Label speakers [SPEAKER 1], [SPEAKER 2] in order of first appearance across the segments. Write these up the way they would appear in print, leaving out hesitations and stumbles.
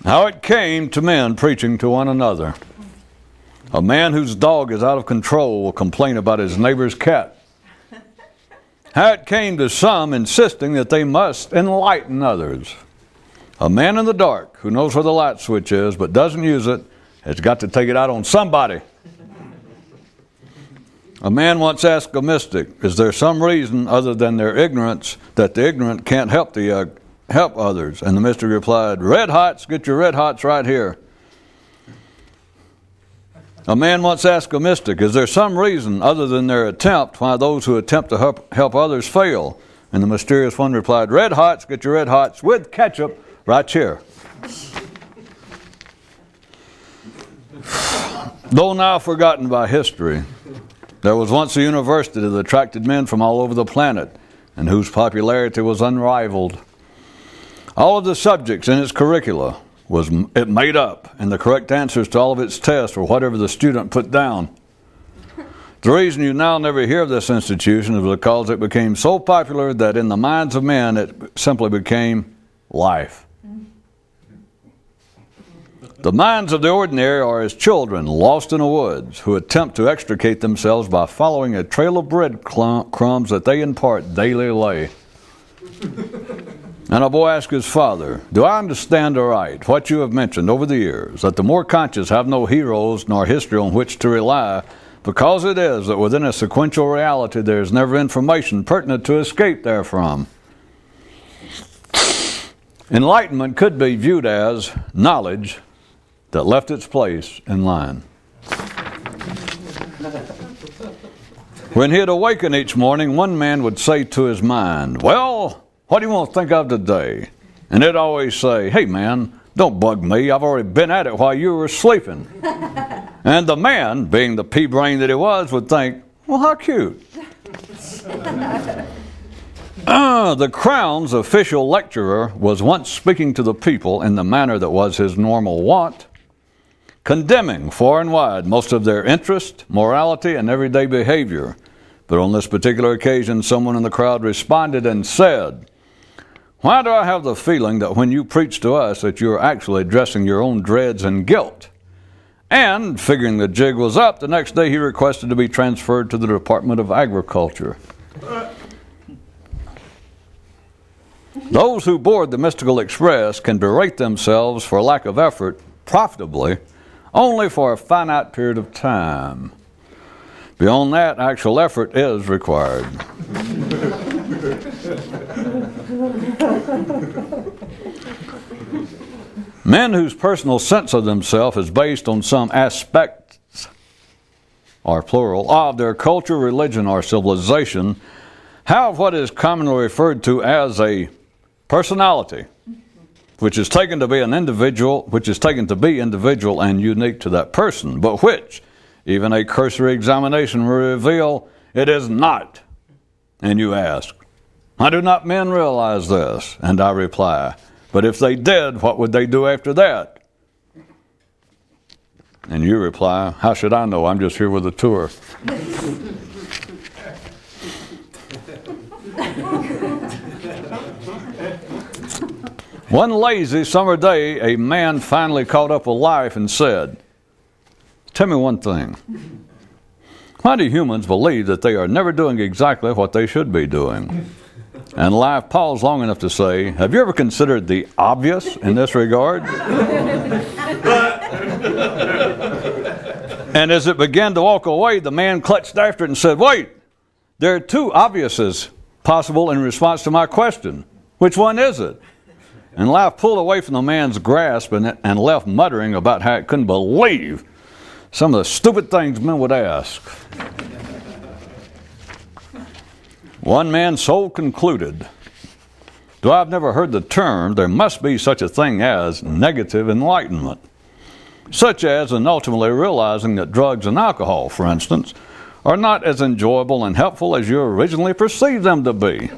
[SPEAKER 1] How it came to men preaching to one another. A man whose dog is out of control will complain about his neighbor's cat. How it came to some insisting that they must enlighten others. A man in the dark who knows where the light switch is but doesn't use it has got to take it out on somebody. A man once asked a mystic, is there some reason other than their ignorance that the ignorant can't help others? And the mystic replied, red hots, get your red hots right here. A man once asked a mystic, is there some reason other than their attempt why those who attempt to help others fail? And the mysterious one replied, red hots, get your red hots with ketchup right here. Though now forgotten by history, there was once a university that attracted men from all over the planet and whose popularity was unrivaled. All of the subjects in its curricula was it made up, and the correct answers to all of its tests were whatever the student put down. The reason you now never hear of this institution is because it became so popular that in the minds of men it simply became life. The minds of the ordinary are as children lost in the woods who attempt to extricate themselves by following a trail of bread crumbs that they in part daily lay. And a boy asked his father, do I understand aright what you have mentioned over the years, that the more conscious have no heroes nor history on which to rely, because it is that within a sequential reality there is never information pertinent to escape therefrom? Enlightenment could be viewed as knowledge that left its place in line. When he'd awaken each morning, one man would say to his mind, well, what do you want to think of today? And it'd always say, hey man, don't bug me, I've already been at it while you were sleeping. And the man, being the pea-brain that he was, would think, well, how cute. The Crown's official lecturer was once speaking to the people in the manner that was his normal wont, condemning far and wide most of their interest, morality, and everyday behavior. But on this particular occasion, someone in the crowd responded and said, why do I have the feeling that when you preach to us that you're actually addressing your own dreads and guilt? And, figuring the jig was up, the next day he requested to be transferred to the Department of Agriculture. Those who board the Mystical Express can berate themselves for lack of effort profitably only for a finite period of time. Beyond that, actual effort is required. Men whose personal sense of themselves is based on some aspects, or plural, of their culture, religion, or civilization have what is commonly referred to as a personality, which is taken to be individual and unique to that person, but which even a cursory examination will reveal it is not. And you ask, how do not men realize this? And I reply, but if they did, what would they do after that? And you reply, how should I know? I'm just here with a tour. One lazy summer day, a man finally caught up with life and said, tell me one thing. Why do humans believe that they are never doing exactly what they should be doing? And life paused long enough to say, have you ever considered the obvious in this regard? And as it began to walk away, the man clutched after it and said, wait, there are two obviouses possible in response to my question. Which one is it? And life pulled away from the man's grasp and left muttering about how it couldn't believe some of the stupid things men would ask. One man so concluded, though I've never heard the term, there must be such a thing as negative enlightenment, such as in ultimately realizing that drugs and alcohol, for instance, are not as enjoyable and helpful as you originally perceived them to be.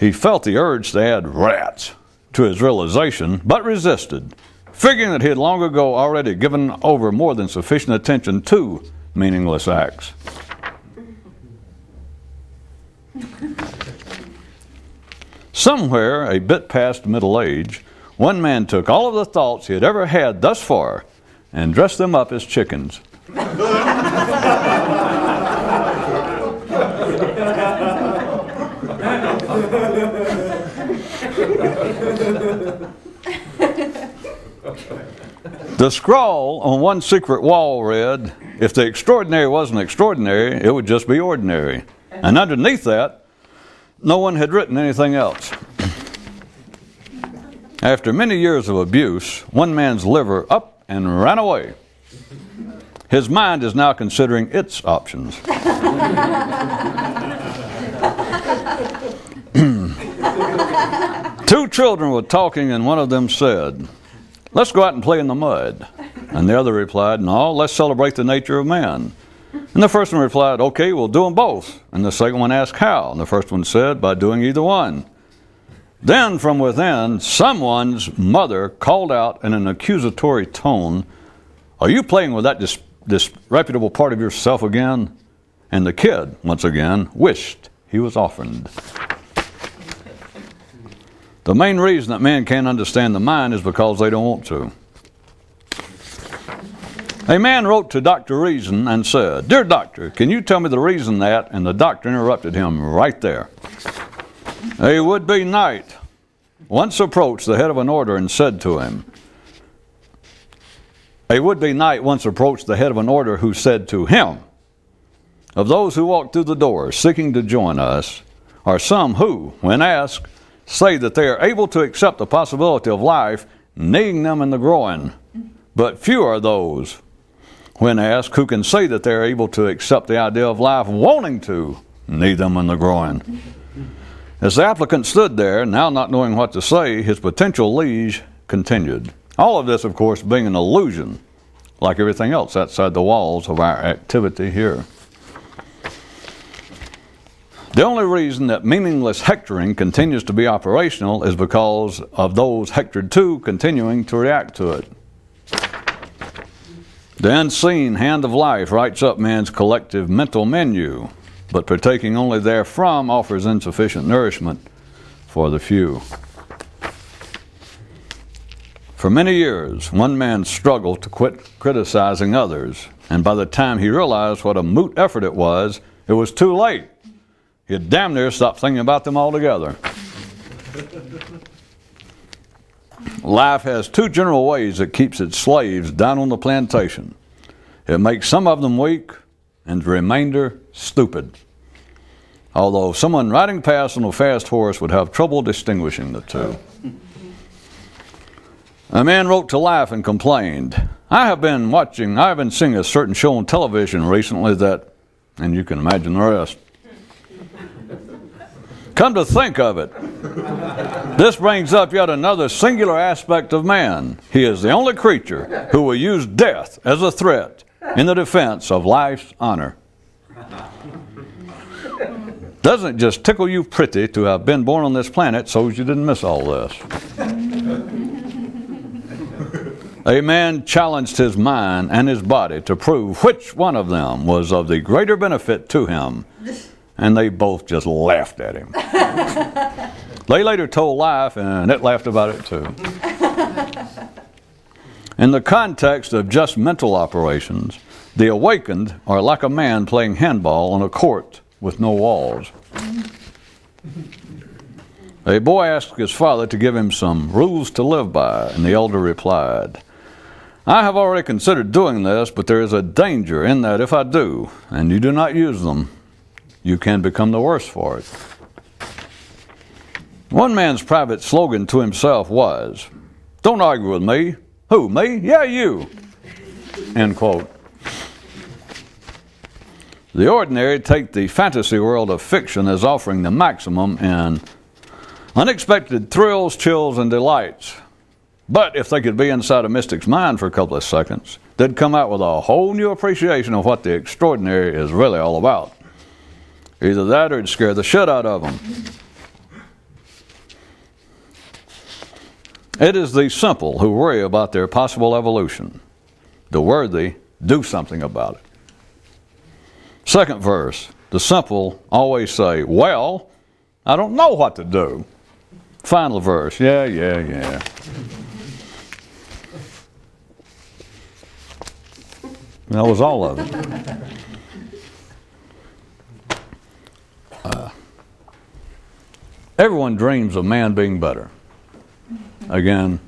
[SPEAKER 1] He felt the urge to add rats to his realization, but resisted, figuring that he had long ago already given over more than sufficient attention to meaningless acts. Somewhere, a bit past middle age, One man took all of the thoughts he had ever had thus far and dressed them up as chickens. The scrawl on one secret wall read, "If the extraordinary wasn't extraordinary, it would just be ordinary." And underneath that, no one had written anything else. After many years of abuse, one man's liver up and ran away. His mind is now considering its options. Two children were talking, and one of them said, "Let's go out and play in the mud." And the other replied, "No, let's celebrate the nature of man." And the first one replied, "Okay, we'll do them both." And the second one asked how. And the first one said, "By doing either one." Then from within, someone's mother called out in an accusatory tone, "Are you playing with that disreputable part of yourself again?" And the kid, once again, wished he was orphaned. The main reason that men can't understand the mind is because they don't want to. A man wrote to Dr. Reason and said, "Dear doctor, can you tell me the reason that?" And the doctor interrupted him right there. A would-be knight once approached the head of an order and said to him, a would-be knight once approached the head of an order who said to him, "Of those who walk through the door seeking to join us are some who, when asked, say that they are able to accept the possibility of life kneeing them in the groin. But few are those, when asked, who can say that they are able to accept the idea of life wanting to knee them in the groin." As the applicant stood there, now not knowing what to say, his potential liege continued. All of this, of course, being an illusion, like everything else outside the walls of our activity here. The only reason that meaningless hectoring continues to be operational is because of those hectored to continuing to react to it. The unseen hand of life writes up man's collective mental menu, but partaking only therefrom offers insufficient nourishment for the few. For many years, one man struggled to quit criticizing others, and by the time he realized what a moot effort it was too late. He had damn near stopped thinking about them altogether. Life has two general ways it keeps its slaves down on the plantation. It makes some of them weak, and the remainder stupid. Although someone riding past on a fast horse would have trouble distinguishing the two. A man wrote to Life and complained, I have been seeing a certain show on television recently that," and you can imagine the rest. "Come to think of it, this brings up yet another singular aspect of man. He is the only creature who will use death as a threat in the defense of life's honor. Doesn't it just tickle you pretty to have been born on this planet so you didn't miss all this?" A man challenged his mind and his body to prove which one of them was of the greater benefit to him, and they both just laughed at him. They later told Life, and it laughed about it too. In the context of just mental operations, the awakened are like a man playing handball on a court with no walls. A boy asked his father to give him some rules to live by, and the elder replied, "I have already considered doing this, but there is a danger in that if I do, and you do not use them, you can become the worse for it." One man's private slogan to himself was, "Don't argue with me." "Who, me? Yeah, you." End quote. The ordinary take the fantasy world of fiction as offering the maximum in unexpected thrills, chills, and delights. But if they could be inside a mystic's mind for a couple of seconds, they'd come out with a whole new appreciation of what the extraordinary is really all about. Either that or it'd scare the shit out of them. It is the simple who worry about their possible evolution. The worthy do something about it. Second verse, the simple always say, "Well, I don't know what to do." Final verse. Yeah. That was all of it. Everyone dreams of man being better. Again,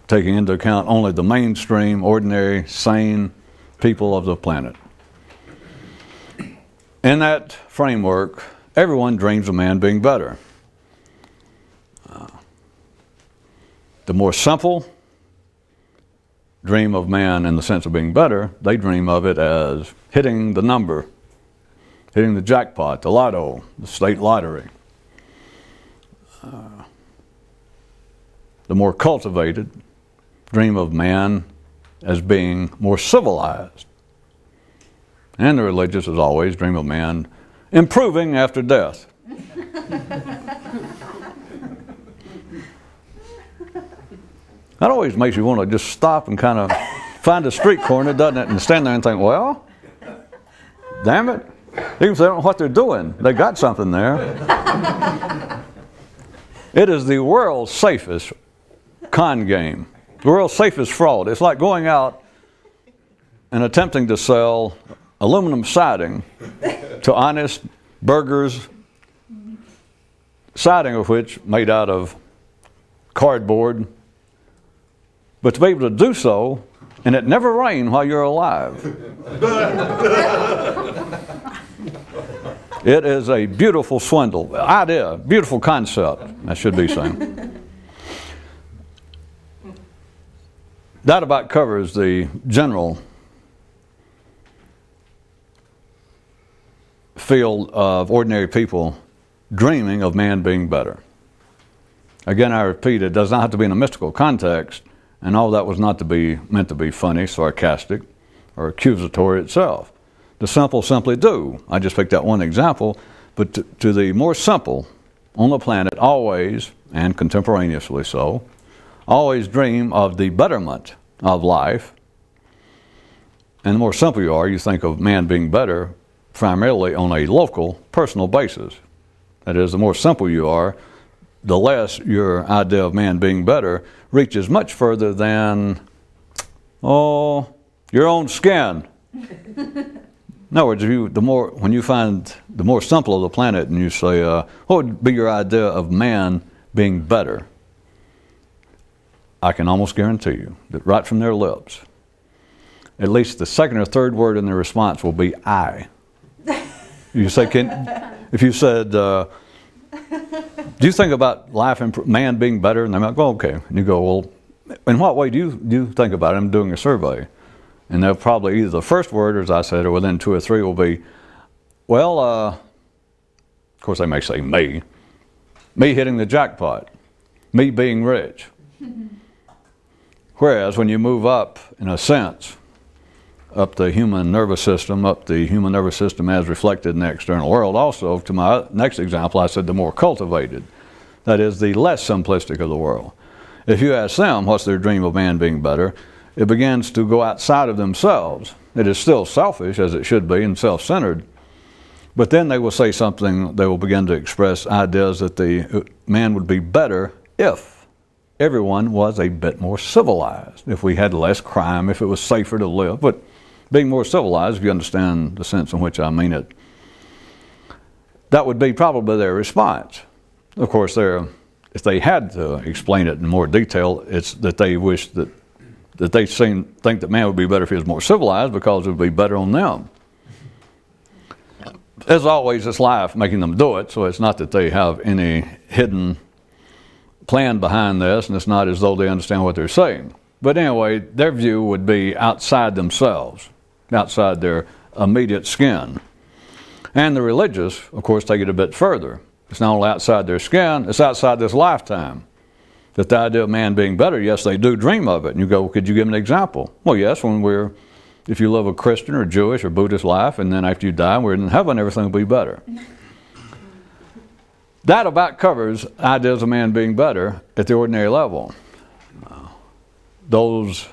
[SPEAKER 1] taking into account only the mainstream, ordinary, sane people of the planet. In that framework, everyone dreams of man being better. The more simple dream of man in the sense of being better, they dream of it as hitting the number, hitting the jackpot, the lotto, the state lottery. The more cultivated dream of man as being more civilized. And the religious, as always, dream of man improving after death. That always makes you want to just stop and kind of find a street corner, doesn't it? And stand there and think, well, damn it. Even if they don't know what they're doing, they got something there. It is the world's safest con game, the world's safest fraud. It's like going out and attempting to sell aluminum siding to honest burgers, siding of which made out of cardboard. But to be able to do so, and it never rain while you're alive. It is a beautiful swindle, idea, beautiful concept, I should be saying. That about covers the general field of ordinary people dreaming of man being better. Again, I repeat, it does not have to be in a mystical context, and all that was not to be meant to be funny, sarcastic, or accusatory itself. The simple simply do. I just picked out one example, but to the more simple on the planet, always, and contemporaneously so, always dream of the betterment of life. And the more simple you are, you think of man being better primarily on a local, personal basis. That is, the more simple you are, the less your idea of man being better reaches much further than, your own skin. In other words, when you find the more simple of the planet and you say, what would be your idea of man being better? I can almost guarantee you that right from their lips, at least the second or third word in their response will be I. You say, if you said, do you think about life and man being better? And they're like, oh, okay. And you go, well, in what way do you think about it? I'm doing a survey. And they'll probably either the first word, as I said, or within two or three will be, well, of course they may say me hitting the jackpot, me being rich. Whereas when you move up, in a sense, up the human nervous system as reflected in the external world, also to my next example, I said the more cultivated, that is the less simplistic of the world. If you ask them what's their dream of man being better, it begins to go outside of themselves. It is still selfish, as it should be, and self-centered. But then they will say something, they will begin to express ideas that the man would be better if everyone was a bit more civilized, if we had less crime, if it was safer to live. But being more civilized, if you understand the sense in which I mean it, that would be probably their response. Of course, if they had to explain it in more detail, it's that they wish that they think that man would be better if he was more civilized because it would be better on them. As always, it's life making them do it, so it's not that they have any hidden plan behind this, and it's not as though they understand what they're saying. But anyway, their view would be outside themselves, outside their immediate skin. And the religious, of course, take it a bit further. It's not only outside their skin, it's outside this lifetime. That the idea of man being better, yes, they do dream of it. And you go, could you give an example? Well, yes, if you live a Christian or Jewish or Buddhist life, and then after you die, we're in heaven, everything will be better. That about covers ideas of man being better at the ordinary level. Those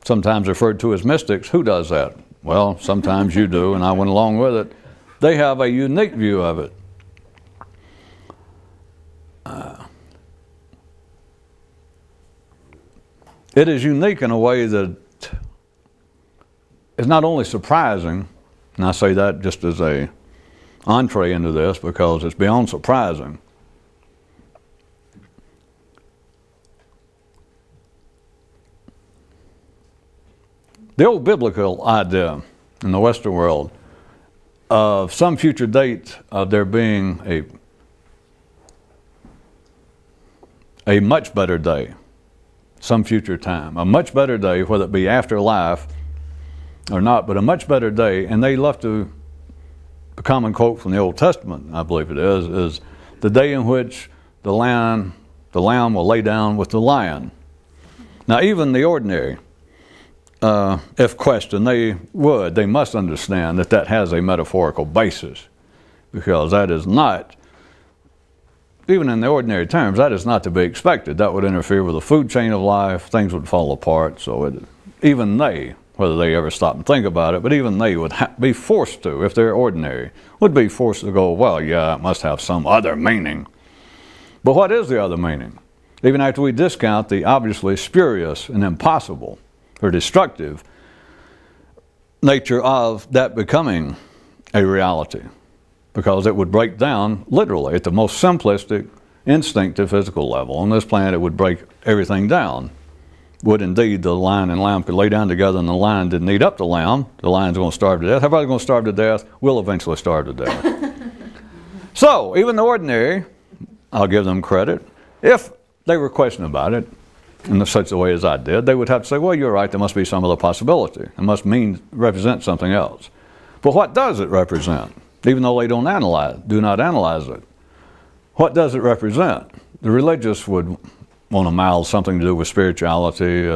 [SPEAKER 1] sometimes referred to as mystics, who does that? Well, sometimes you do, and I went along with it. They have a unique view of it. it is unique in a way that is not only surprising, and I say that just as a entree into this because it's beyond surprising. The old biblical idea in the Western world of some future date of there being a much better day, some future time, a much better day, whether it be after life or not, but a much better day, and they love to, a common quote from the Old Testament, I believe it is the day in which the lamb will lay down with the lion. Now even the ordinary, if questioned, they must understand that has a metaphorical basis, because that is not, even in the ordinary terms, that is not to be expected. That would interfere with the food chain of life. Things would fall apart. So even they, whether they ever stop and think about it, but even they would be forced to, if they're ordinary, would be forced to go, well, yeah, it must have some other meaning. But what is the other meaning? Even after we discount the obviously spurious and impossible or destructive nature of that becoming a reality, because it would break down literally at the most simplistic, instinctive, physical level. On this planet, it would break everything down. Would indeed the lion and lamb could lay down together and the lion didn't eat up the lamb. The lion's going to starve to death. Everybody's going to starve to death. We'll eventually starve to death. So, even the ordinary, I'll give them credit, if they were questioning about it in such a way as I did, they would have to say, well, you're right, there must be some other possibility. It must represent something else. But what does it represent? Even though they do not analyze it. What does it represent? The religious would want to mouth something to do with spirituality,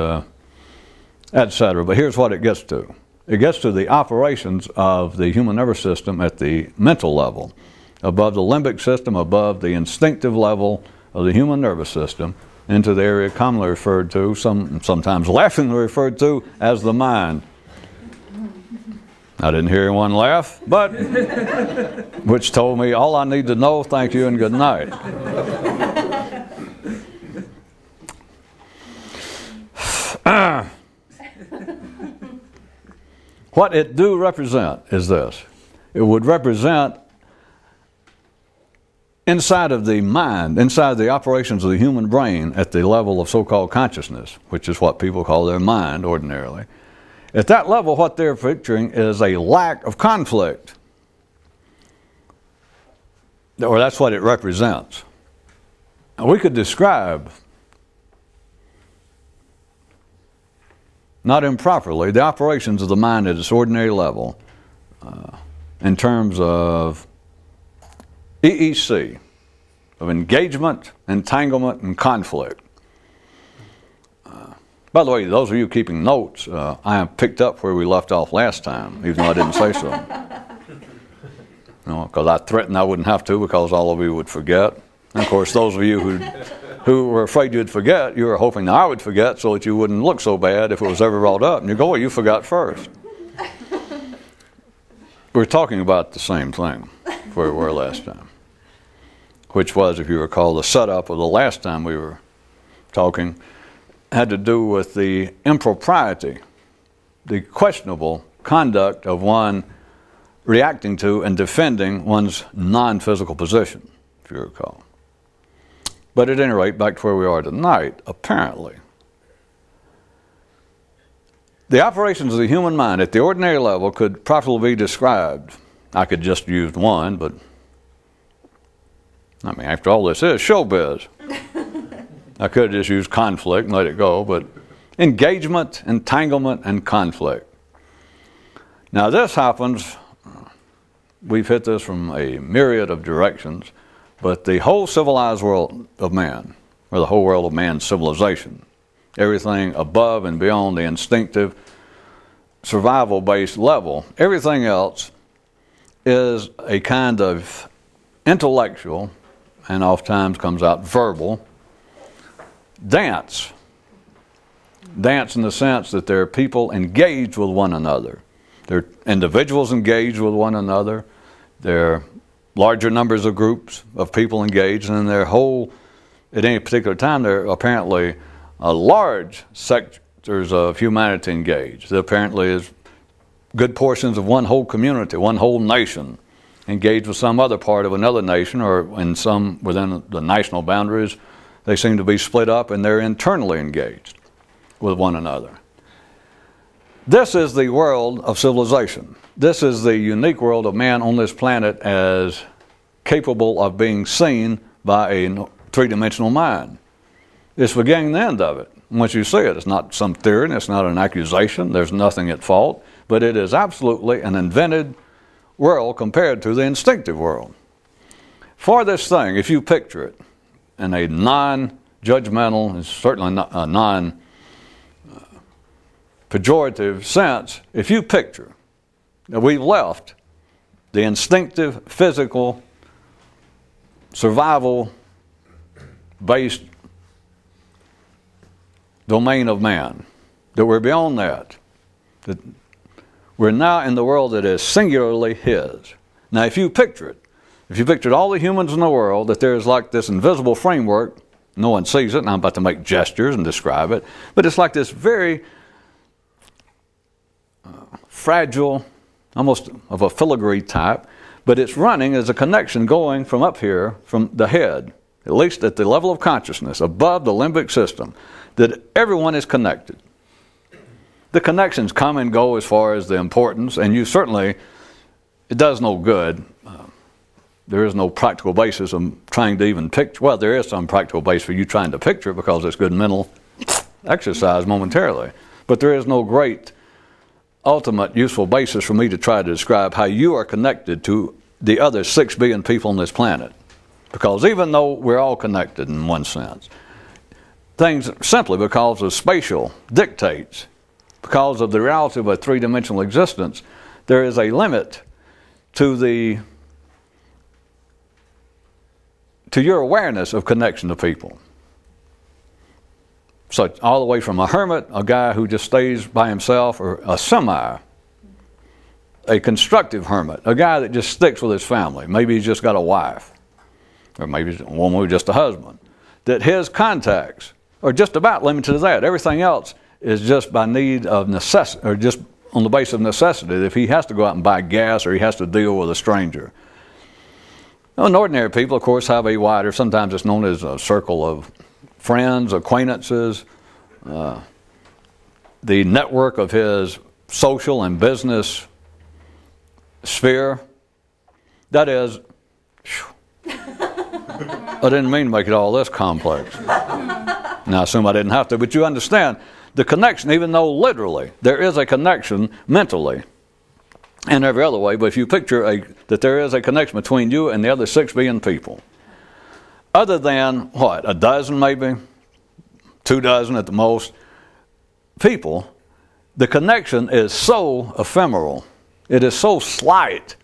[SPEAKER 1] etc. But here's what it gets to. It gets to the operations of the human nervous system at the mental level, above the limbic system, above the instinctive level of the human nervous system, into the area commonly referred to, sometimes laughingly referred to, as the mind. I didn't hear anyone laugh, but which told me all I need to know, thank you and good night. What it do represent is this. It would represent inside of the mind, inside the operations of the human brain at the level of so-called consciousness, which is what people call their mind ordinarily. At that level, what they're picturing is a lack of conflict. Or that's what it represents. Now, we could describe, not improperly, the operations of the mind at its ordinary level in terms of EEC, of engagement, entanglement, and conflict. By the way, those of you keeping notes, I have picked up where we left off last time, even though I didn't say so. Because I threatened I wouldn't have to, because all of you would forget. And of course, those of you who were afraid you'd forget, you were hoping that I would forget so that you wouldn't look so bad if it was ever brought up. And you go, well, you forgot first. We're talking about the same thing where we were last time, which was, if you recall, the setup of the last time we were talking had to do with the impropriety, the questionable conduct of one reacting to and defending one's non-physical position, if you recall. But at any rate, back to where we are tonight, apparently, the operations of the human mind at the ordinary level could properly be described. I could just use one, but I mean, after all, this is showbiz. I could just use conflict and let it go, but engagement, entanglement, and conflict. Now this happens, we've hit this from a myriad of directions, but the whole civilized world of man, or the whole world of man's civilization, everything above and beyond the instinctive, survival-based level, everything else is a kind of intellectual, and oftentimes comes out verbal, dance. Dance in the sense that there are people engaged with one another. There are individuals engaged with one another. There are larger numbers of groups of people engaged, and their whole, at any particular time, there are apparently large sectors of humanity engaged. There apparently is good portions of one whole community, one whole nation, engaged with some other part of another nation, or in some within the national boundaries, they seem to be split up and they're internally engaged with one another. This is the world of civilization. This is the unique world of man on this planet as capable of being seen by a three-dimensional mind. It's the beginning and the end of it. Once you see it, it's not some theory, it's not an accusation, there's nothing at fault, but it is absolutely an invented world compared to the instinctive world. For this thing, if you picture it in a non-judgmental, and certainly not a non-pejorative sense, if you picture that we've left the instinctive, physical, survival-based domain of man, that we're beyond that we're now in the world that is singularly his. Now, if you picture it, if you pictured all the humans in the world, that there's like this invisible framework, no one sees it, and I'm about to make gestures and describe it, but it's like this very fragile, almost of a filigree type, but it's running as a connection going from up here, from the head, at least at the level of consciousness, above the limbic system, that everyone is connected. The connections come and go as far as the importance, and you certainly, it does no good. There is no practical basis of trying to even picture. Well, there is some practical basis for you trying to picture it because it's good mental exercise momentarily. But there is no great, ultimate, useful basis for me to try to describe how you are connected to the other 6 billion people on this planet. Because even though we're all connected in one sense, things simply because of spatial dictates, because of the reality of a three-dimensional existence, there is a limit to your awareness of connection to people. So all the way from a hermit, a guy who just stays by himself, or a constructive hermit, a guy that just sticks with his family. Maybe he's just got a wife, or maybe a woman with just a husband. That his contacts are just about limited to that. Everything else is just by need of necessity, or just on the basis of necessity. If he has to go out and buy gas, or he has to deal with a stranger. Now, ordinary people, of course, have a wider, sometimes it's known as a circle of friends, acquaintances, the network of his social and business sphere. That is, I didn't mean to make it all this complex. Now, I assume I didn't have to, but you understand the connection, even though literally there is a connection mentally and every other way, but if you picture that there is a connection between you and the other 6 billion people, other than, what, a dozen maybe, 2 dozen at the most, people, the connection is so ephemeral, it is so slight,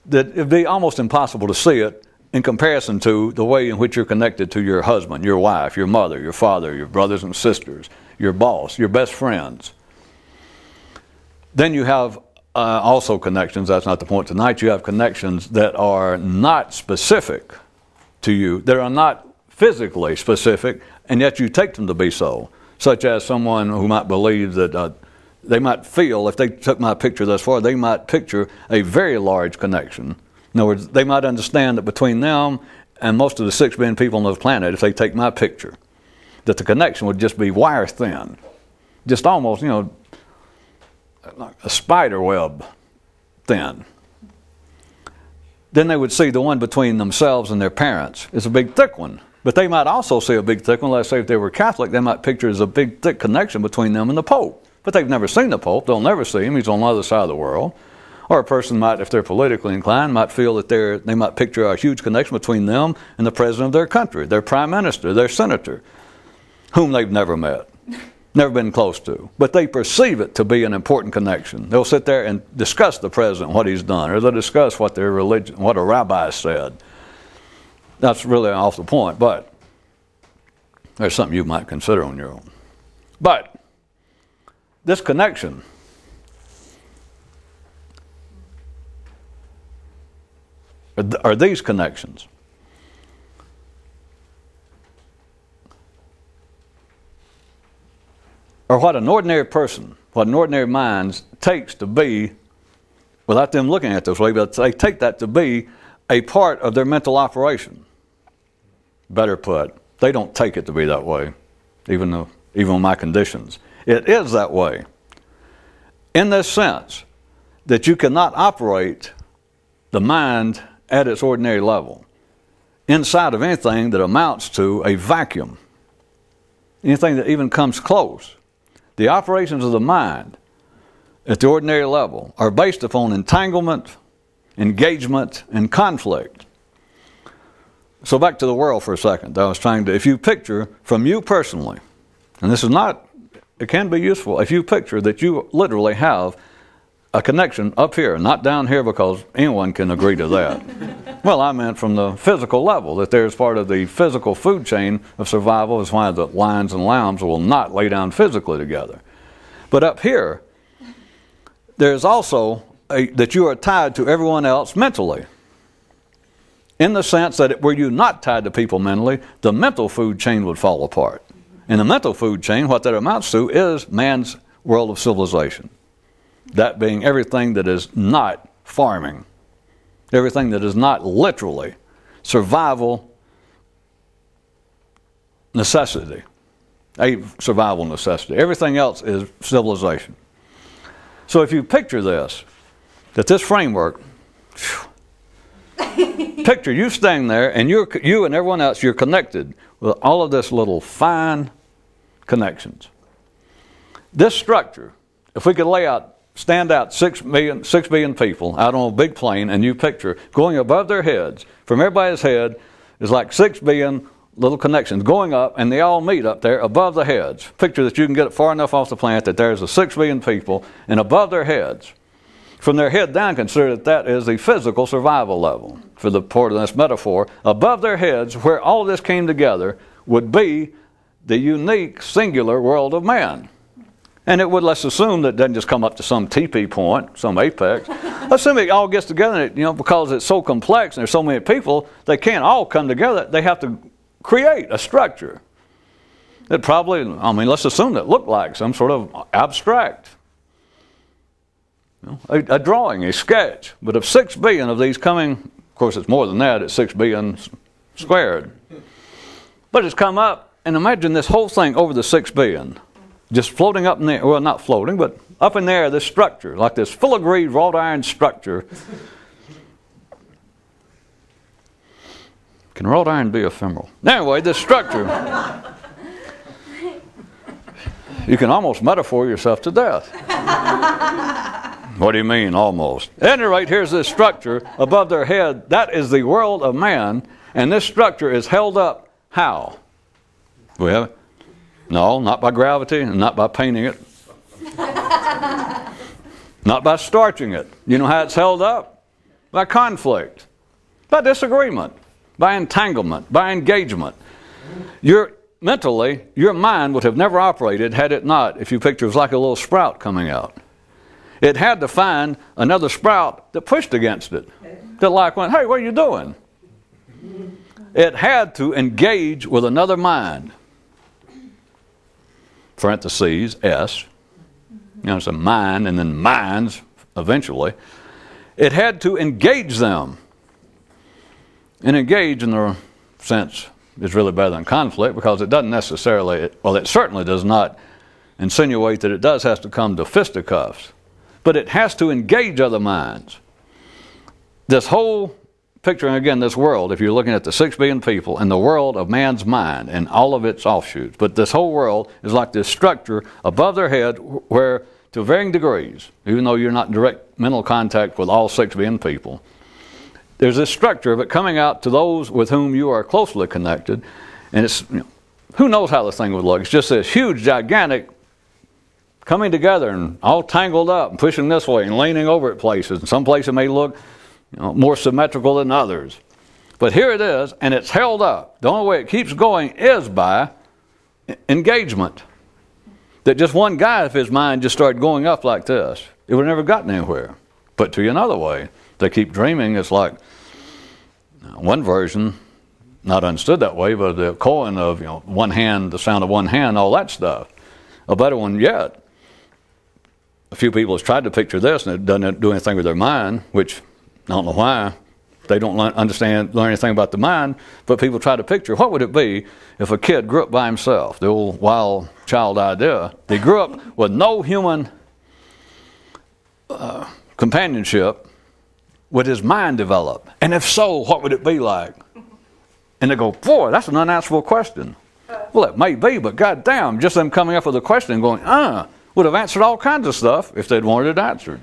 [SPEAKER 1] that it would be almost impossible to see it in comparison to the way in which you're connected to your husband, your wife, your mother, your father, your brothers and sisters, your boss, your best friends. Then you have also connections, that's not the point tonight, you have connections that are not specific to you, that are not physically specific, and yet you take them to be so. Such as someone who might believe that they might feel, if they took my picture thus far, they might picture a very large connection. In other words, they might understand that between them and most of the 6 billion people on this planet, if they take my picture, that the connection would just be wire thin. Just almost, like a spider web thin. Then they would see the one between themselves and their parents. It's a big thick one. But they might also see a big thick one. Let's say if they were Catholic, they might picture as a big thick connection between them and the Pope. But they've never seen the Pope. They'll never see him. He's on the other side of the world. Or a person might, if they're politically inclined, might feel that they might picture a huge connection between them and the president of their country, their prime minister, their senator, whom they've never met, never been close to. But they perceive it to be an important connection. They'll sit there and discuss the president, what he's done, or they'll discuss what their religion, what a rabbi said. That's really off the point, but there's something you might consider on your own. But this connection are these connections. or what an ordinary person, what an ordinary mind takes to be, without them looking at it this way, but they take that to be a part of their mental operation. Better put, they don't take it to be that way, even with my conditions. It is that way. In this sense, that you cannot operate the mind at its ordinary level inside of anything that amounts to a vacuum, anything that even comes close. The operations of the mind at the ordinary level are based upon entanglement, engagement, and conflict. So back to the world for a second. I was trying to, if you picture from you personally, and this is not, it can be useful, if you picture that you literally have a connection up here, not down here, because anyone can agree to that. Well, I meant from the physical level, that there's part of the physical food chain of survival is why the lions and lambs will not lay down physically together. But up here, there's also that you are tied to everyone else mentally. In the sense that were you not tied to people mentally, the mental food chain would fall apart. In the mental food chain, what that amounts to is man's world of civilization. That being everything that is not farming, everything that is not literally survival necessity, a survival necessity. Everything else is civilization. So if you picture this, that this framework, picture you staying there and you and everyone else, you're connected with all of this little fine connections. This structure, if we could stand out 6 billion people out on a big plane, and you picture going above their heads, from everybody's head is like 6 billion little connections going up, and they all meet up there above the heads. Picture that you can get it far enough off the planet that there's 6 billion people, and above their heads, from their head down, consider that is the physical survival level. For the part of this metaphor, above their heads, where all of this came together, would be the unique, singular world of man. And it would, let's assume that it doesn't just come up to some teepee point, some apex. Assume it all gets together, and because it's so complex and there's so many people, they can't all come together. They have to create a structure that probably, let's assume that looked like some sort of abstract, a drawing, a sketch. But of 6 billion of these coming, of course it's more than that, it's 6 billion squared. But it's come up, and imagine this whole thing over the 6 billion. Just floating up in the air, well, not floating, but up in the air, this structure, like this filigreed wrought iron structure. Can wrought iron be ephemeral? Anyway, this structure, you can almost metaphor yourself to death. What do you mean, almost? At any rate, here's this structure above their head. That is the world of man, and this structure is held up how? We have it? No, not by gravity and not by painting it. Not by starching it. You know how it's held up? By conflict, by disagreement, by entanglement, by engagement. Mentally, your mind would have never operated had it not, if you picture it was like a little sprout coming out. It had to find another sprout that pushed against it. That like went, hey, what are you doing? It had to engage with another mind. Parentheses, S. It's a mind and then minds eventually. It had to engage them. And engage in the sense is really better than conflict, because it doesn't necessarily, well, it certainly does not insinuate that it does have to come to fisticuffs. But it has to engage other minds. This whole picture, and again, this world, if you're looking at the 6 billion people and the world of man's mind and all of its offshoots, but this whole world is like this structure above their head where, to varying degrees, even though you're not in direct mental contact with all 6 billion people, there's this structure of it coming out to those with whom you are closely connected, and it's, who knows how the thing would look. It's just this huge, gigantic coming together and all tangled up and pushing this way and leaning over at places. And some places may look more symmetrical than others. But here it is, and it's held up. The only way it keeps going is by engagement. That just one guy, if his mind just started going up like this, it would have never gotten anywhere. Put to you another way, they keep dreaming. It's like one version, not understood that way, but the coin of one hand, the sound of one hand, all that stuff. A better one yet, a few people have tried to picture this, and it doesn't do anything with their mind, which I don't know why. They don't learn anything about the mind, but people try to picture, what would it be if a kid grew up by himself? The old wild child idea. They grew up with no human companionship. Would his mind develop? And if so, what would it be like? And they go, boy, that's an unanswerable question. Well, it may be, but goddamn, just them coming up with a question and going, would have answered all kinds of stuff if they'd wanted it answered.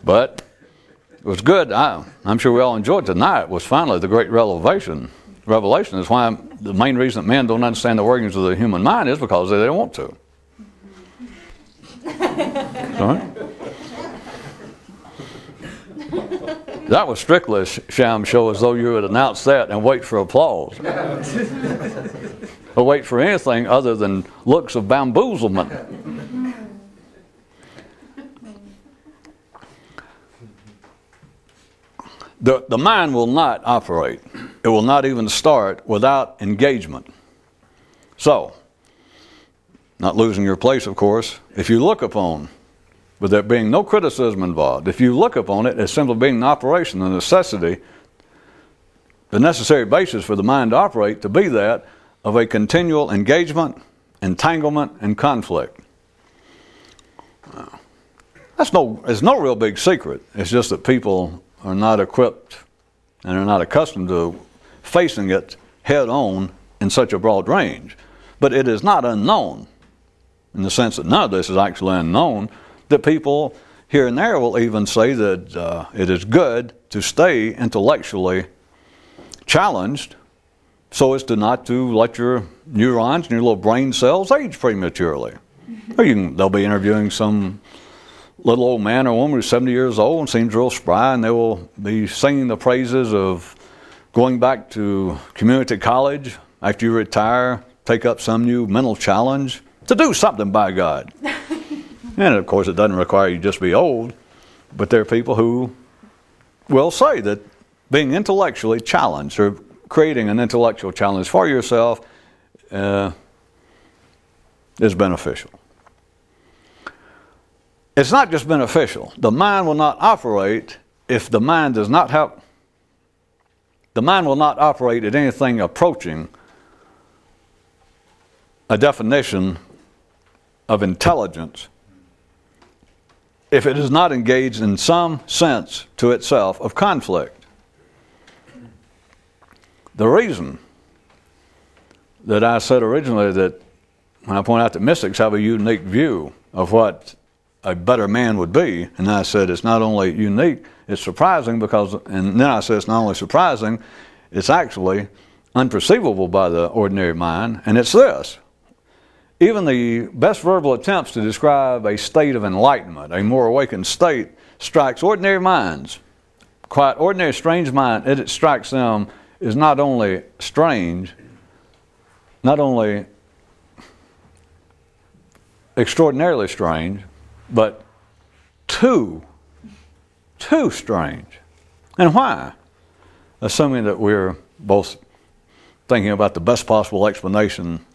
[SPEAKER 1] But it was good. I'm sure we all enjoyed tonight. Was finally the great revelation. Revelation is why the main reason that men don't understand the workings of the human mind is because they don't want to. Sorry? That was strictly a sham show, as though you would announce that and wait for applause. Or wait for anything other than looks of bamboozlement. The mind will not operate. It will not even start without engagement. So, not losing your place, of course, if you look upon, with there being no criticism involved, if you look upon it as simply being an operation, a necessity, the necessary basis for the mind to operate, to be that of a continual engagement, entanglement, and conflict. It's no real big secret. It's just that people are not equipped and are not accustomed to facing it head on in such a broad range. But it is not unknown, in the sense that none of this is actually unknown, that people here and there will even say that it is good to stay intellectually challenged so as to not to let your neurons and your little brain cells age prematurely. Or they'll be interviewing some little old man or woman who's 70 years old and seems real spry, and they will be singing the praises of going back to community college after you retire, take up some new mental challenge to do something, by God. And of course, it doesn't require you just be old, but there are people who will say that being intellectually challenged or creating an intellectual challenge for yourself is beneficial. It's not just beneficial. The mind will not operate if the mind does not have. The mind will not operate at anything approaching a definition of intelligence if it is not engaged in some sense to itself of conflict. The reason that I said originally that when I point out that mystics have a unique view of what a better man would be, and I said it's not only unique, it's surprising because, and then I said it's not only surprising, it's actually unperceivable by the ordinary mind, and it's this. Even the best verbal attempts to describe a state of enlightenment, a more awakened state, strikes ordinary minds. Quite ordinary, strange mind, it strikes them is not only strange, not only extraordinarily strange, but too strange. And why? Assuming that we're both thinking about the best possible explanation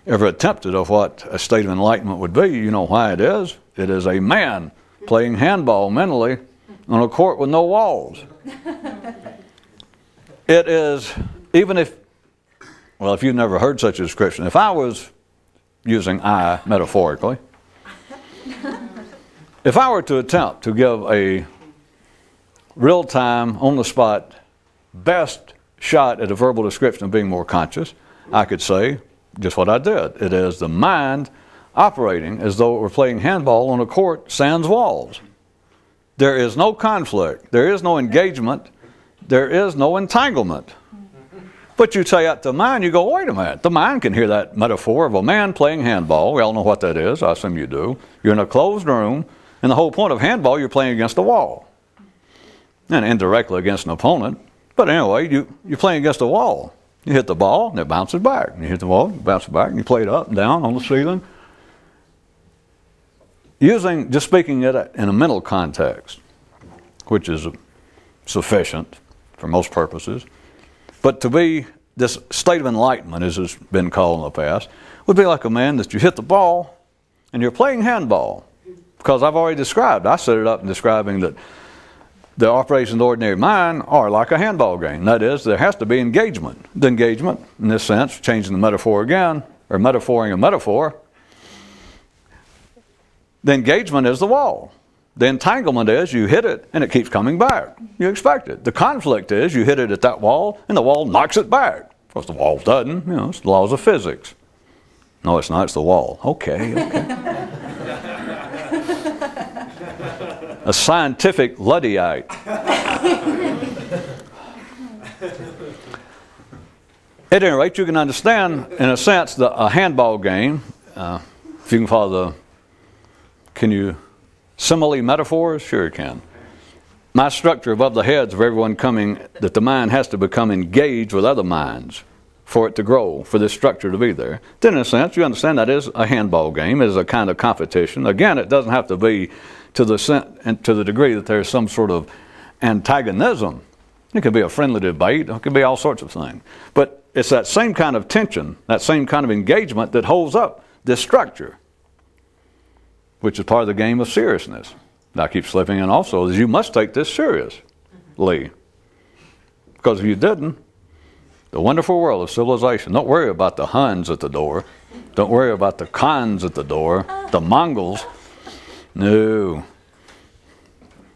[SPEAKER 1] ever attempted of what a state of enlightenment would be, you know why it is. It is a man playing handball mentally on a court with no walls. It is, even if, well, if you've never heard such a description, if I was using I metaphorically, if I were to attempt to give a real-time, on-the-spot, best shot at a verbal description of being more conscious, I could say just what I did. It is the mind operating as though it were playing handball on a court sans walls. There is no conflict. There is no engagement. There is no entanglement. But you say out to the mind, you go, wait a minute. The mind can hear that metaphor of a man playing handball. We all know what that is. I assume you do. You're in a closed room, and the whole point of handball, you're playing against a wall. And indirectly against an opponent. But anyway, you're playing against a wall. You hit the ball, and it bounces back. And you hit the wall, it bounces back, and you play it up and down on the ceiling. Just speaking it in a mental context, which is sufficient for most purposes. But to be this state of enlightenment, as it's been called in the past, would be like a man that you hit the ball and you're playing handball. Because I've already described, I set it up in describing that the operations of the ordinary mind are like a handball game. That is, there has to be engagement. The engagement, in this sense, changing the metaphor again, or metaphoring a metaphor, the engagement is the wall. The entanglement is you hit it and it keeps coming back. You expect it. The conflict is you hit it at that wall and the wall knocks it back. Of course, the wall doesn't. It's the laws of physics. No, it's not. It's the wall. Okay. A scientific Luddite. At any rate, you can understand, in a sense, a handball game. If you can follow can you simile metaphors? Sure you can. My structure above the heads of everyone coming, that the mind has to become engaged with other minds for it to grow, for this structure to be there. Then in a sense, you understand that is a handball game, it is a kind of competition. Again, it doesn't have to be to the degree that there's some sort of antagonism. It could be a friendly debate, it could be all sorts of things. But it's that same kind of tension, that same kind of engagement that holds up this structure, which is part of the game of seriousness. And I keep slipping in also, is you must take this seriously. Because if you didn't, the wonderful world of civilization, don't worry about the Huns at the door. Don't worry about the Khans at the door, the Mongols. No.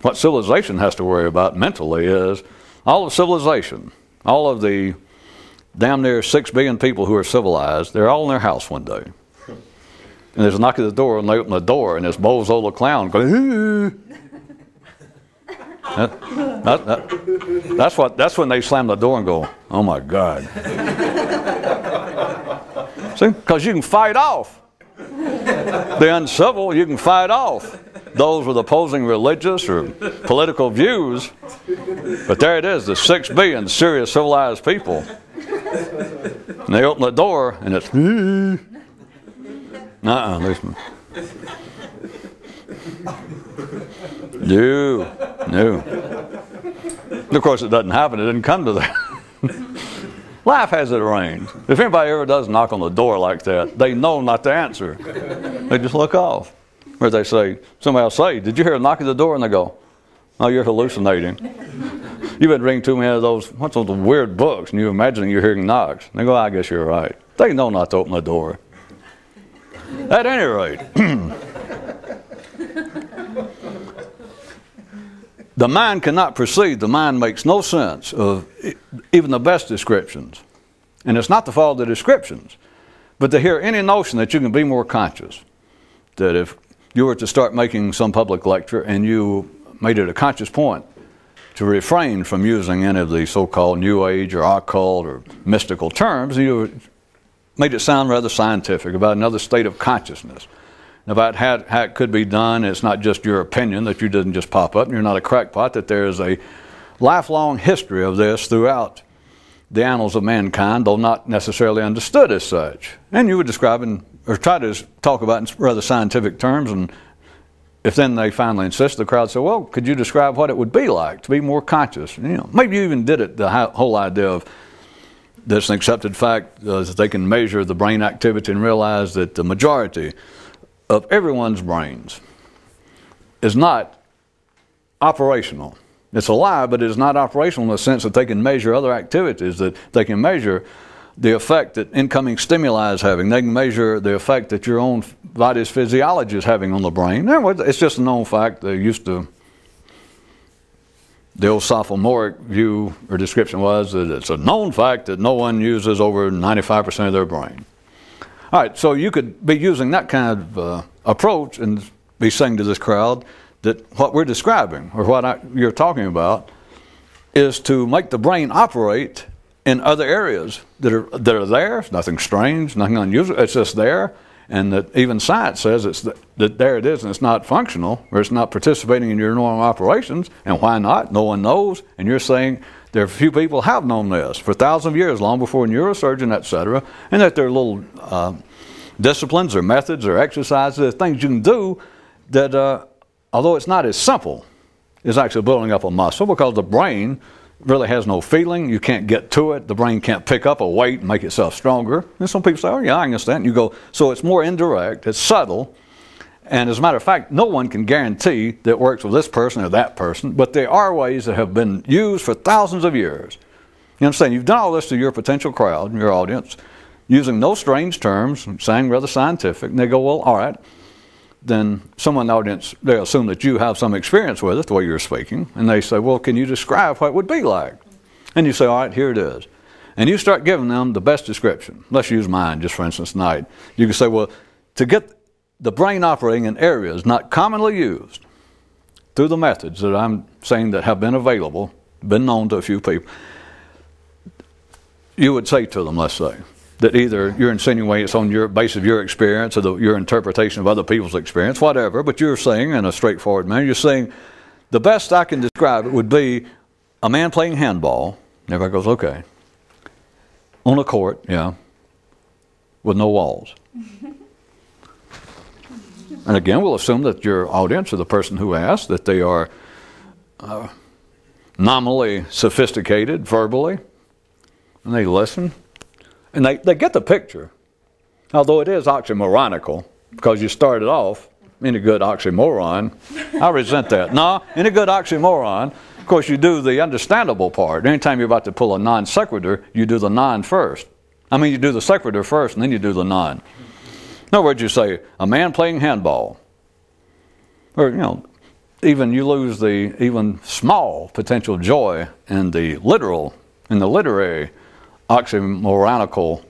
[SPEAKER 1] What civilization has to worry about mentally is all of civilization, all of the damn near 6 billion people who are civilized, they're all in their house one day. And there's a knock at the door, and they open the door, and this bozo the clown goes, "Ooh." That's when they slam the door and go, "Oh my God." See, because you can fight off the uncivil, you can fight off those with opposing religious or political views. But there it is, the 6 billion serious civilized people. And they open the door, and it's, listen. No. Of course, it doesn't happen. It didn't come to that. Life has it arranged. If anybody ever does knock on the door like that, they know not to answer. They just look off. Or they say, somebody will say, "Did you hear a knock at the door?" And they go, "Oh, you're hallucinating. You've been reading too many of those weird books, and you're imagining you're hearing knocks." And they go, "I guess you're right." They know not to open the door. At any rate, the mind cannot proceed. The mind makes no sense of even the best descriptions. And it's not to follow the descriptions, but to hear any notion that you can be more conscious. That if you were to start making some public lecture and you made it a conscious point to refrain from using any of the so-called New Age or occult or mystical terms, you made it sound rather scientific about another state of consciousness, about how it could be done. It's not just your opinion, that you didn't just pop up, and you're not a crackpot, that there is a lifelong history of this throughout the annals of mankind, though not necessarily understood as such. And you would describe or try to talk about in rather scientific terms, and if then they finally insist, the crowd said, "Well, could you describe what it would be like to be more conscious?" And, maybe you even did it, the whole idea of this an accepted fact that they can measure the brain activity and realize that the majority of everyone's brains is not operational. It's alive, but it is not operational in the sense that they can measure other activities, that they can measure the effect that incoming stimuli is having. They can measure the effect that your own body's physiology is having on the brain. It's just a known fact. They used to, the old sophomoric view or description was that it's a known fact that no one uses over 95% of their brain. All right, so you could be using that kind of approach and be saying to this crowd that what we're describing, or what you're talking about, is to make the brain operate in other areas that are there. It's nothing strange, nothing unusual. It's just there, and that even science says that there it is, and it's not functional, or it's not participating in your normal operations. And why not? No one knows. And you're saying there are few people have known this for thousands of years, long before neurosurgeon, etc., and that there are little disciplines or methods or exercises, or things you can do that, although it's not as simple, is actually building up a muscle, because the brain really has no feeling. You can't get to it. The brain can't pick up a weight and make itself stronger. And some people say, oh, yeah, I understand. You go, so it's more indirect. It's subtle. And as a matter of fact, no one can guarantee that it works with this person or that person. But there are ways that have been used for thousands of years. You understand? You've done all this to your potential crowd, your audience, using no strange terms, saying rather scientific. And they go, well, all right. Then someone in the audience, they assume that you have some experience with it, the way you're speaking. And they say, well, can you describe what it would be like? And you say, all right, here it is. And you start giving them the best description. Let's use mine, just for instance, tonight. You can say, well, to get the brain operating in areas not commonly used through the methods that I'm saying that have been available, been known to a few people, you would say to them, let's say, that either you're insinuating it's on your basis of your experience or your interpretation of other people's experience, whatever, but you're saying in a straightforward manner, you're saying the best I can describe it would be a man playing handball. Everybody goes, okay. On a court, yeah, with no walls. And again, we'll assume that your audience or the person who asked, that they are nominally sophisticated verbally, and they listen. And they get the picture, although it is oxymoronical, because you started off in a good oxymoron. I resent that. No, in a good oxymoron, of course, you do the understandable part. Anytime you're about to pull a non sequitur, you do the non first. I mean, you do the sequitur first, and then you do the non. In other words, you say, a man playing handball. Or, you know, even you lose the even small potential joy in the literal, in the literary oxymoronical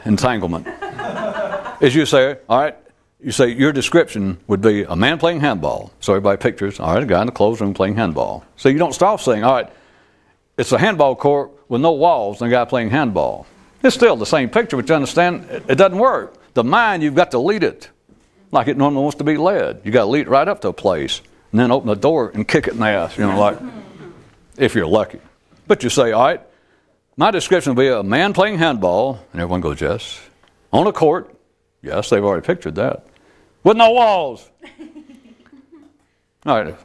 [SPEAKER 1] entanglement. As you say, all right, you say your description would be a man playing handball. So everybody pictures, all right, a guy in the closed room playing handball. So you don't start saying, all right, it's a handball court with no walls and a guy playing handball. It's still the same picture, but you understand, it doesn't work. The mind, you've got to lead it like it normally wants to be led. You got to lead it right up to a place and then open the door and kick it in the ass, you know, like, if you're lucky. But you say, all right, my description will be a man playing handball, and everyone goes, yes. On a court, yes, they've already pictured that. With no walls. All right,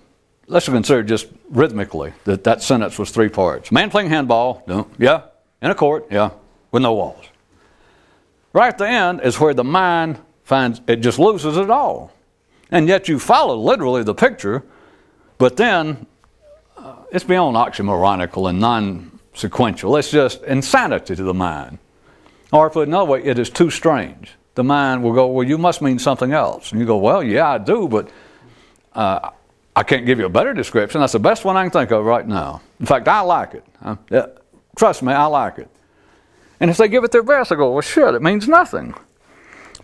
[SPEAKER 1] let's consider just rhythmically that sentence was three parts. Man playing handball, no, yeah. In a court, yeah. With no walls. Right at the end is where the mind finds it just loses it all. And yet you follow literally the picture, but then it's beyond oxymoronical and non-sequential. It's just insanity to the mind. Or put another way, it is too strange. The mind will go, well, you must mean something else. And you go, well, yeah, I do, but I can't give you a better description. That's the best one I can think of right now. In fact, I like it. Trust me, I like it. And if they give it their best, I go, well, shit, it means nothing.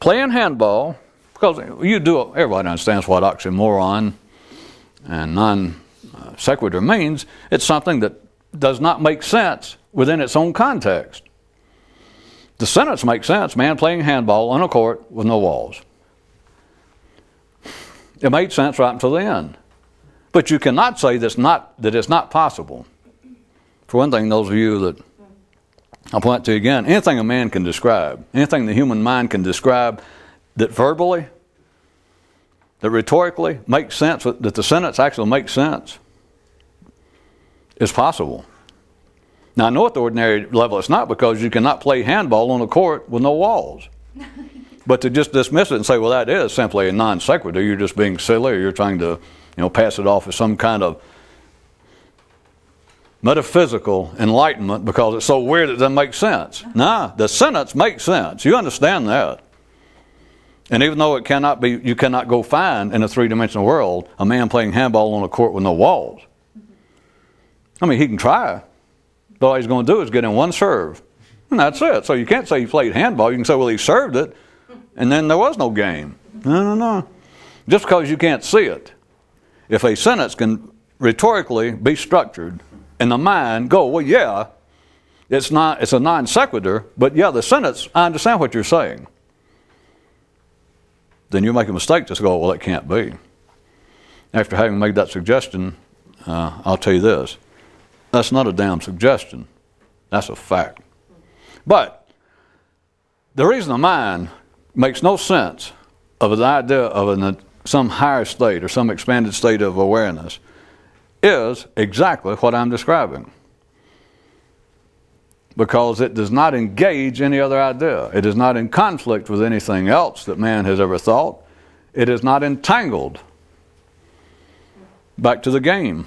[SPEAKER 1] Playing handball, because everybody understands what oxymoron and non-sequitur means. It's something that does not make sense within its own context. The sentence makes sense, man playing handball on a court with no walls. It made sense right until the end. But you cannot say that it's not possible. For one thing, those of you that I'll point to again, anything a man can describe, anything the human mind can describe that verbally, that rhetorically makes sense, that the sentence actually makes sense, is possible. Now, I know at the ordinary level it's not, because you cannot play handball on a court with no walls. But to just dismiss it and say, well, that is simply a non sequitur, you're just being silly, or you're trying to pass it off as some kind of metaphysical enlightenment because it's so weird it doesn't make sense. Nah, the sentence makes sense. You understand that. And even though you cannot go find in a three-dimensional world a man playing handball on a court with no walls. I mean, he can try. But all he's going to do is get in one serve. And that's it. So you can't say he played handball. You can say, well, he served it, and then there was no game. No. Just because you can't see it. If a sentence can rhetorically be structured, and the mind go, well, yeah, it's a non sequitur, but yeah, the sentence, I understand what you're saying. Then you make a mistake to go, well, it can't be. After having made that suggestion, I'll tell you this. That's not a damn suggestion. That's a fact. But the reason the mind makes no sense of the idea of some higher state or some expanded state of awareness is exactly what I'm describing. Because it does not engage any other idea. It is not in conflict with anything else that man has ever thought. It is not entangled. Back to the game.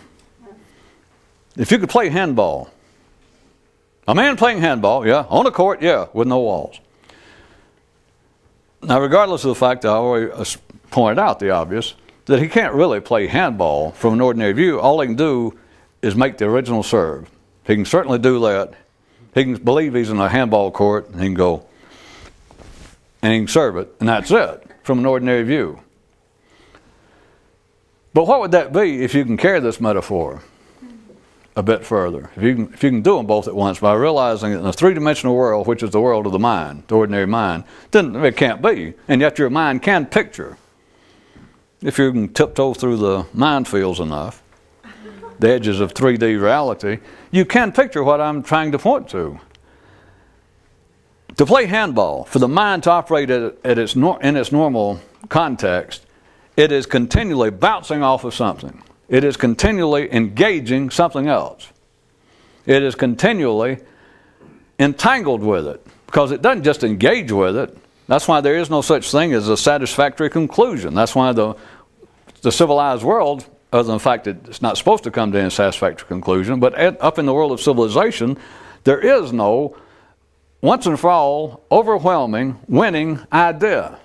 [SPEAKER 1] If you could play handball, a man playing handball, yeah, on a court, yeah, with no walls. Now, regardless of the fact that I already pointed out the obvious, that he can't really play handball from an ordinary view. All he can do is make the original serve. He can certainly do that. He can believe he's in a handball court, and he can go and he can serve it, and that's it from an ordinary view. But what would that be if you can carry this metaphor a bit further? If you can do them both at once by realizing that in a three-dimensional world, which is the world of the mind, the ordinary mind, then it can't be. And yet your mind can picture. If you can tiptoe through the minefields enough, the edges of 3D reality, you can picture what I'm trying to point to. To play handball, for the mind to operate in its normal context, it is continually bouncing off of something. It is continually engaging something else. It is continually entangled with it, because it doesn't just engage with it. That's why there is no such thing as a satisfactory conclusion. That's why the civilized world, other than the fact that it's not supposed to come to any satisfactory conclusion, but up in the world of civilization, there is no once and for all overwhelming winning idea.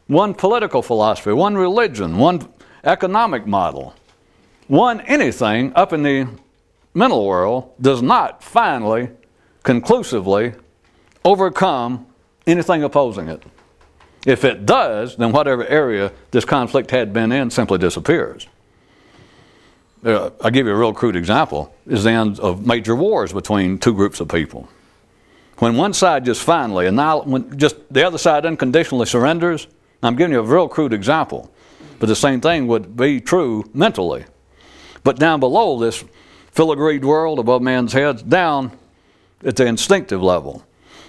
[SPEAKER 1] One political philosophy, one religion, one economic model, one anything up in the mental world does not finally, conclusively overcome anything opposing it. If it does, then whatever area this conflict had been in simply disappears. I'll give you a real crude example, is the end of major wars between two groups of people. When one side just finally, when just the other side unconditionally surrenders, I'm giving you a real crude example, but the same thing would be true mentally. But down below this filigreed world above man's heads, down at the instinctive level,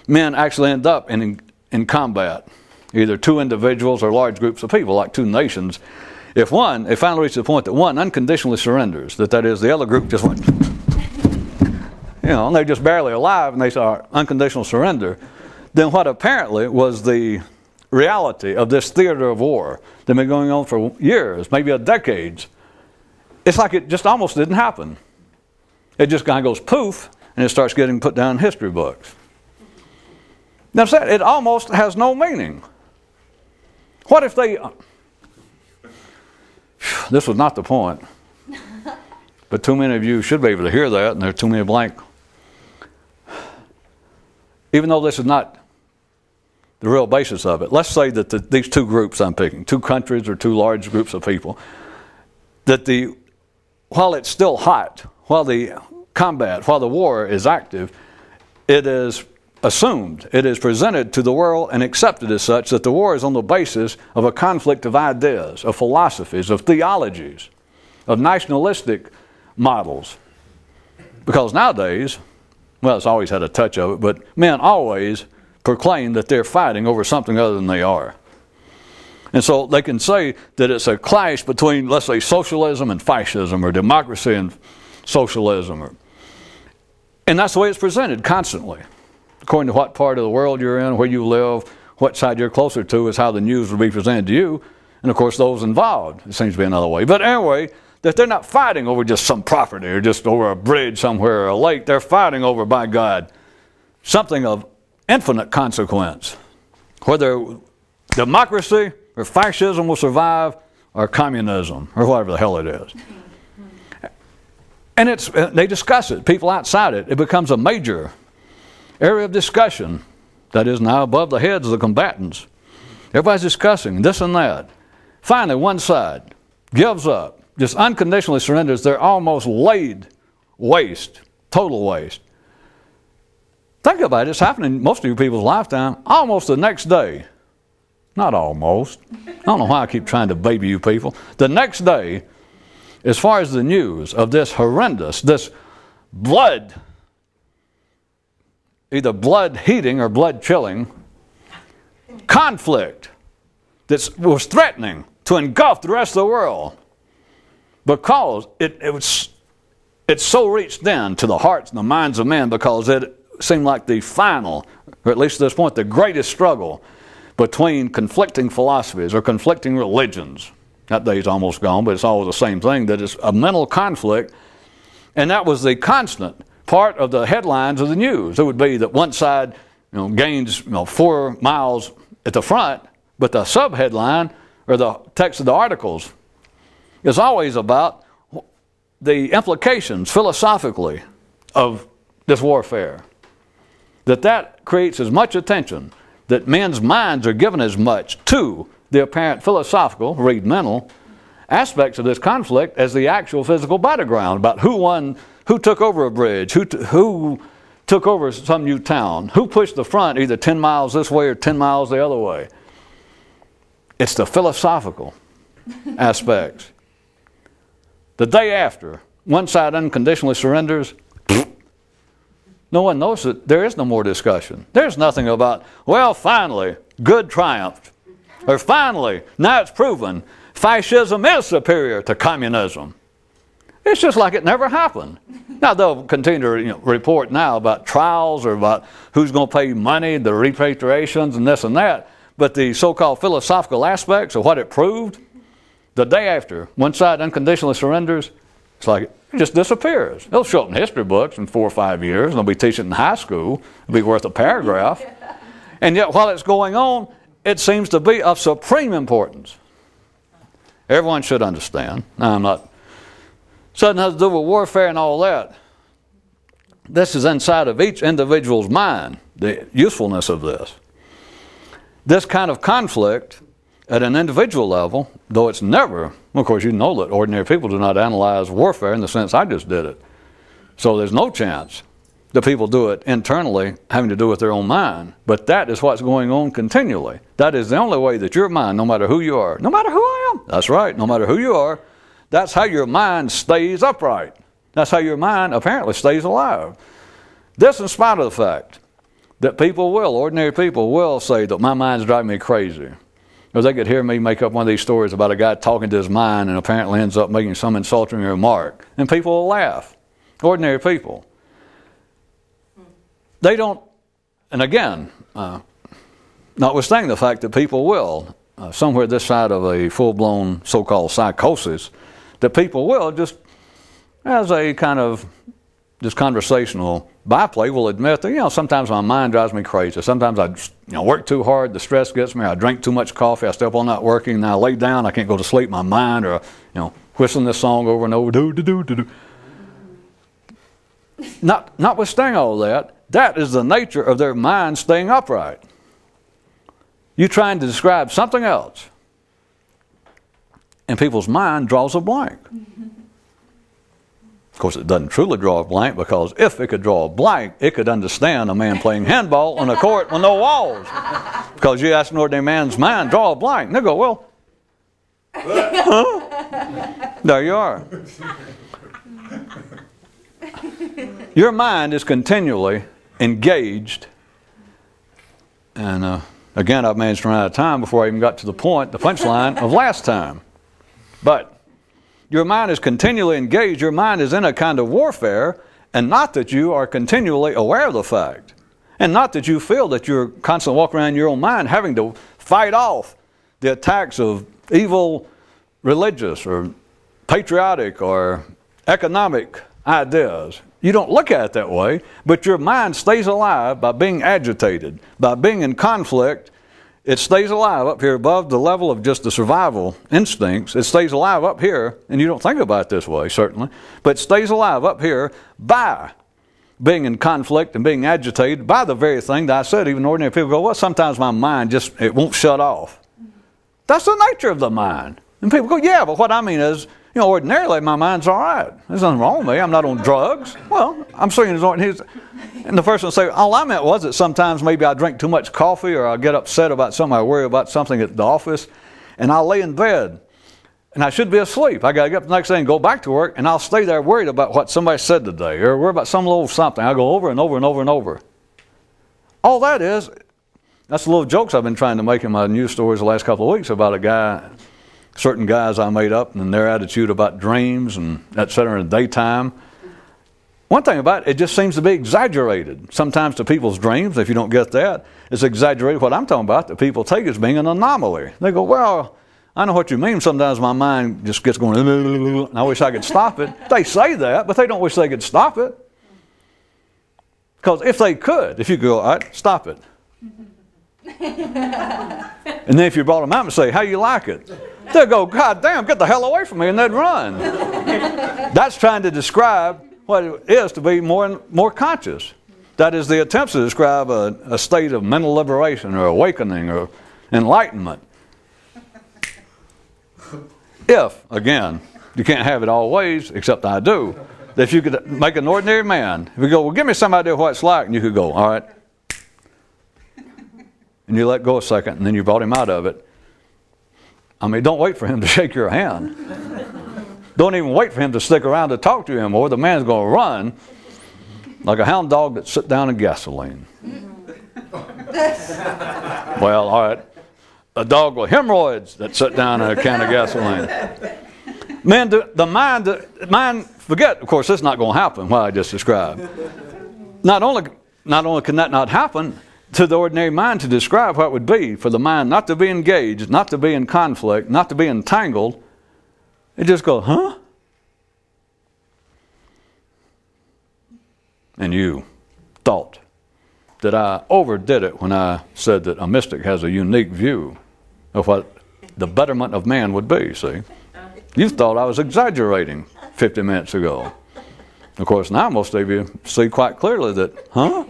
[SPEAKER 1] men actually end up in combat, either two individuals or large groups of people, like two nations. If they finally reach the point that one unconditionally surrenders, that is, the other group just went, and they're just barely alive, and they saw unconditional surrender, then what apparently was the reality of this theater of war that had been going on for years, maybe decades, it's like it just almost didn't happen. It just kind of goes poof, and it starts getting put down in history books. Now, it almost has no meaning. What if they... This was not the point. But too many of you should be able to hear that, and there are too many blank. Even though this is not the real basis of it, let's say that these two groups I'm picking, two countries or two large groups of people, that while it's still hot, while the war is active, it is assumed, it is presented to the world and accepted as such that the war is on the basis of a conflict of ideas, of philosophies, of theologies, of nationalistic models. Because nowadays, well, it's always had a touch of it, but men always proclaim that they're fighting over something other than they are. And so they can say that it's a clash between, let's say, socialism and fascism, or democracy and socialism. And that's the way it's presented constantly. According to what part of the world you're in, where you live, what side you're closer to is how the news will be presented to you. And of course, those involved, it seems to be another way. But anyway, that they're not fighting over just some property or just over a bridge somewhere or a lake. They're fighting over, by God, something of infinite consequence. Whether democracy or fascism will survive, or communism, or whatever the hell it is. And they discuss it. People outside it becomes a major area of discussion that is now above the heads of the combatants. Everybody's discussing this and that. Finally, one side gives up, just unconditionally surrenders. They're almost laid waste, total waste. Think about it. It's happening in most of you people's lifetime, almost the next day. Not almost. I don't know why I keep trying to baby you people. The next day, as far as the news of this horrendous, this either blood heating or blood chilling conflict that was threatening to engulf the rest of the world, because it so reached in to the hearts and the minds of men, because it seemed like the final, or at least at this point, the greatest struggle between conflicting philosophies or conflicting religions. That day's almost gone, but it's always the same thing, that it's a mental conflict, and that was the constant part of the headlines of the news. It would be that one side gains 4 miles at the front, but the subheadline or the text of the articles is always about the implications philosophically of this warfare. That creates as much attention, that men's minds are given as much to the apparent philosophical, read mental, aspects of this conflict as the actual physical battleground, about who won, who took over a bridge, who took over some new town, who pushed the front either 10 miles this way or 10 miles the other way. It's the philosophical aspects. The day after, one side unconditionally surrenders, no one knows it. There is no more discussion. There's nothing about, well, finally, good triumphed. Or finally, now it's proven, fascism is superior to communism. It's just like it never happened. Now, they'll continue to report now about trials or about who's going to pay money, the repatriations and this and that. But the so-called philosophical aspects of what it proved, the day after, one side unconditionally surrenders, it's like it just disappears. It'll show up in history books in 4 or 5 years. They'll be teaching in high school. It'll be worth a paragraph. And yet, while it's going on, it seems to be of supreme importance. Everyone should understand. Now, I'm not... Something has to do with warfare and all that. This is inside of each individual's mind, the usefulness of this. This kind of conflict at an individual level, though it's never, of course you know that ordinary people do not analyze warfare in the sense I just did it. So there's no chance that people do it internally having to do with their own mind. But that is what's going on continually. That is the only way that your mind, no matter who you are, no matter who I am, that's right, no matter who you are, that's how your mind stays upright. That's how your mind apparently stays alive. This in spite of the fact that people will, ordinary people will say that my mind's driving me crazy. Or they could hear me make up one of these stories about a guy talking to his mind and apparently ends up making some insulting remark. And people will laugh. Ordinary people. They don't, and again, notwithstanding the fact that people will, somewhere this side of a full-blown so-called psychosis, that people will just, as a kind of just conversational byplay, will admit that, sometimes my mind drives me crazy. Sometimes I work too hard, the stress gets me, I drink too much coffee, I stay up all night working, and I lay down, I can't go to sleep, my mind, or, whistling this song over and over, do. Notwithstanding all that, that is the nature of their mind staying upright. You trying to describe something else, and people's mind draws a blank. Of course, it doesn't truly draw a blank, because if it could draw a blank, it could understand a man playing handball on a court with no walls. Because you ask an ordinary man's mind, draw a blank. And they go, well, huh? There you are. Your mind is continually engaged. And again, I've managed to run out of time before I even got to the point, the punchline of last time. But your mind is continually engaged. Your mind is in a kind of warfare, and not that you are continually aware of the fact. And not that you feel that you're constantly walking around your own mind having to fight off the attacks of evil religious or patriotic or economic ideas. You don't look at it that way, but your mind stays alive by being agitated, by being in conflict. It stays alive up here above the level of just the survival instincts. It stays alive up here, and you don't think about it this way, certainly, but it stays alive up here by being in conflict and being agitated by the very thing that I said. Even ordinary people go, well, sometimes my mind it won't shut off. That's the nature of the mind. And people go, yeah, but what I mean is, ordinarily my mind's all right. There's nothing wrong with me. I'm not on drugs. Well, I'm saying and the person will say, all I meant was that sometimes maybe I drink too much coffee, or I get upset about something, I worry about something at the office, and I'll lay in bed, and I should be asleep. I got to get up the next day and go back to work, and I'll stay there worried about what somebody said today, or worried about some little something. I'll go over and over and over and over. All that's the little jokes I've been trying to make in my news stories the last couple of weeks about a guy certain guys I made up and their attitude about dreams and et cetera in the daytime. One thing about it, it just seems to be exaggerated. Sometimes to people's dreams, if you don't get that, it's exaggerated. What I'm talking about, that people take as being an anomaly. They go, well, I know what you mean. Sometimes my mind just gets going, and I wish I could stop it. They say that, but they don't wish they could stop it. Because if they could, if you could go, all right, stop it. And then if you brought them out and say, how you like it? They'll go, God damn, get the hell away from me, and they'd run. That's trying to describe what it is to be more conscious. That is the attempts to describe a state of mental liberation or awakening or enlightenment. If, again, you can't have it always, except I do, that if you could make an ordinary man, if you go, well, give me some idea of what it's like, and you could go, all right. And you let go a second, and then you brought him out of it. I mean, don't wait for him to shake your hand. Don't even wait for him to stick around to talk to you anymore. The man's going to run like a hound dog that sits down in gasoline. Well, all right. A dog with hemorrhoids that sit down in a can of gasoline. Man, the mind, forget, of course, this is not going to happen, what I just described. Not only can that not happen, to the ordinary mind to describe what it would be for the mind not to be engaged, not to be in conflict, not to be entangled, it just goes, huh? And you thought that I overdid it when I said that a mystic has a unique view of what the betterment of man would be, see? You thought I was exaggerating 50 minutes ago. Of course, now most of you see quite clearly that, huh?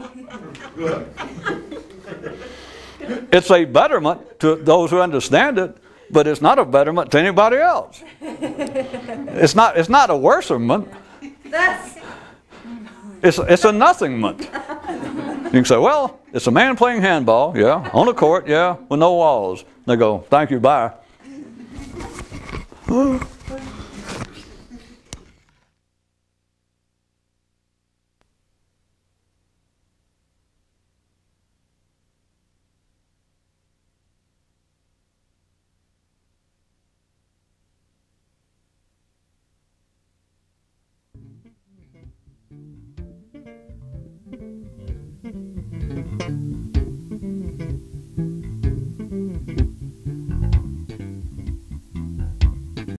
[SPEAKER 1] It's a betterment to those who understand it, but it's not a betterment to anybody else. It's not a worserment. It's a nothingment. You can say, well, it's a man playing handball, yeah, on a court, yeah, with no walls. They go, thank you, bye.